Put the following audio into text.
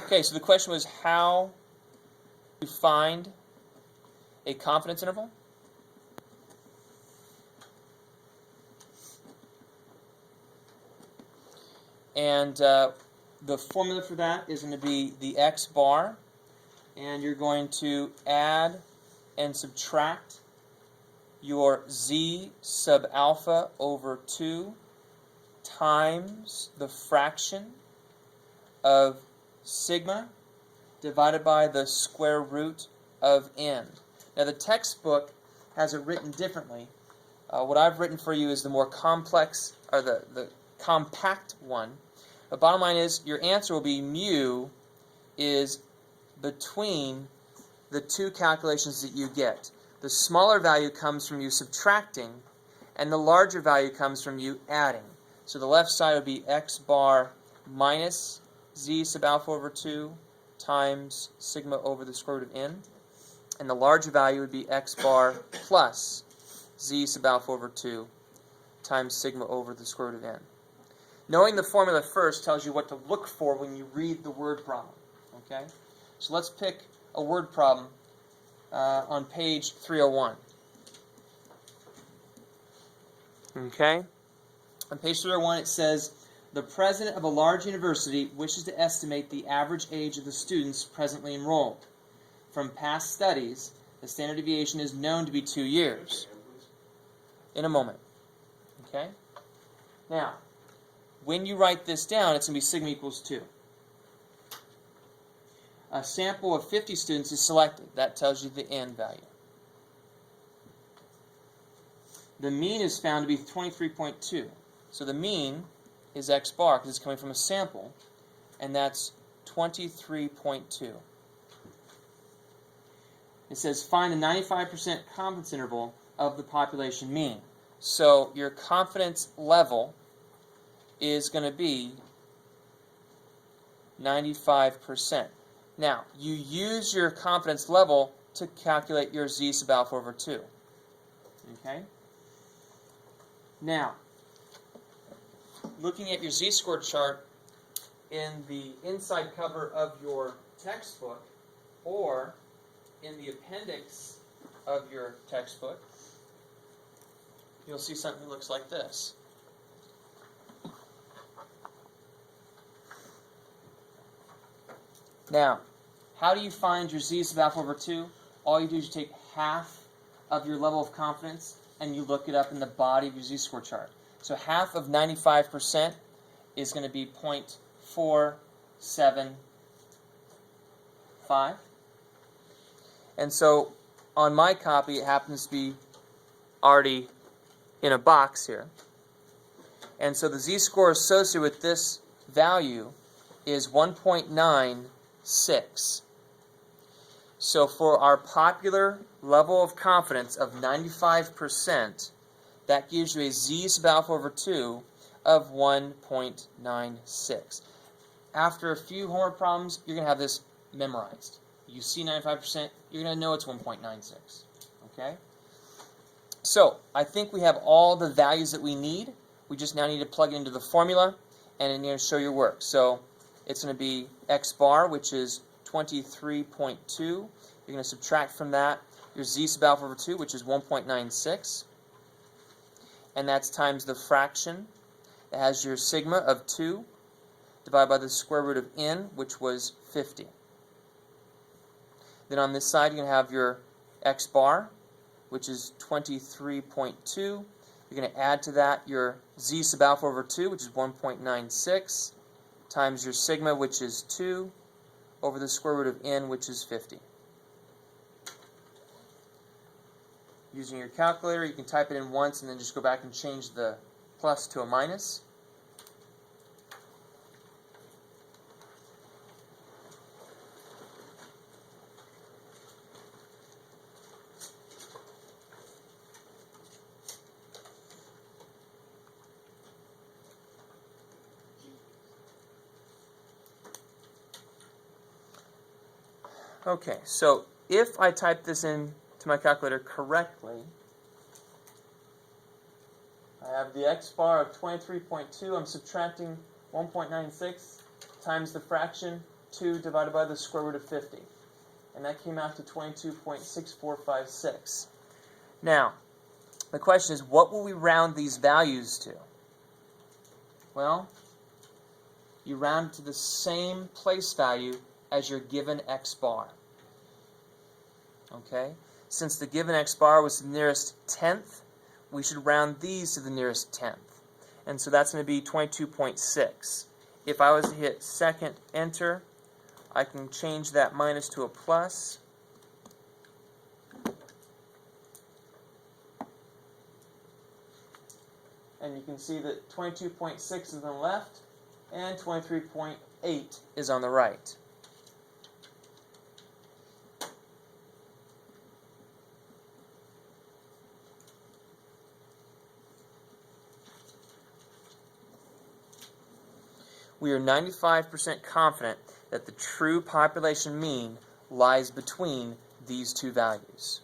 Okay, so the question was how to find a confidence interval. And the formula for that is going to be the x bar, and you're going to add and subtract your z sub alpha over 2 times the fraction of sigma divided by the square root of n. Now the textbook has it written differently. What I've written for you is the more complex, or the compact one. The bottom line is your answer will be mu is between the two calculations that you get. The smaller value comes from you subtracting, and the larger value comes from you adding. So the left side would be x bar minus z sub alpha over 2 times sigma over the square root of n. And the larger value would be x bar plus z sub alpha over 2 times sigma over the square root of n. Knowing the formula first tells you what to look for when you read the word problem. Okay? So let's pick a word problem on page 301. Okay? On page 301 it says, the president of a large university wishes to estimate the average age of the students presently enrolled. From past studies, the standard deviation is known to be 2 years. In a moment. Okay? Now, when you write this down, it's going to be sigma equals 2. A sample of 50 students is selected. That tells you the n value. The mean is found to be 23.2. So the mean is x bar because it's coming from a sample, and that's 23.2. It says find the 95% confidence interval of the population mean. So your confidence level is going to be 95%. Now, you use your confidence level to calculate your z sub alpha over 2. Okay? Now, looking at your z-score chart in the inside cover of your textbook or in the appendix of your textbook, you'll see something that looks like this. Now, how do you find your z sub alpha over 2? All you do is you take half of your level of confidence and you look it up in the body of your z-score chart. So half of 95% is going to be 0.475. And so on my copy, it happens to be already in a box here. And so the z-score associated with this value is 1.96. So for our popular level of confidence of 95%, that gives you a z sub alpha over 2 of 1.96. After a few homework problems, you're going to have this memorized. You see 95%, you're going to know it's 1.96. Okay? So, I think we have all the values that we need. We just now need to plug it into the formula, and it's going to show your work. So, it's going to be x bar, which is 23.2. You're going to subtract from that your z sub alpha over 2, which is 1.96. And that's times the fraction that has your sigma of 2 divided by the square root of n, which was 50. Then on this side, you're going to have your x bar, which is 23.2. You're going to add to that your z sub alpha over 2, which is 1.96, times your sigma, which is 2, over the square root of n, which is 50. Using your calculator, you can type it in once and then just go back and change the plus to a minus. Okay, so if I type this in to my calculator correctly, I have the x bar of 23.2. I'm subtracting 1.96 times the fraction 2 divided by the square root of 50. And that came out to 22.6456. Now, the question is, what will we round these values to? Well, you round to the same place value as your given x bar. Okay? Since the given x bar was the nearest tenth, we should round these to the nearest tenth. And so that's going to be 22.6. If I was to hit second enter, I can change that minus to a plus. And you can see that 22.6 is on the left and 23.8 is on the right. We are 95% confident that the true population mean lies between these two values.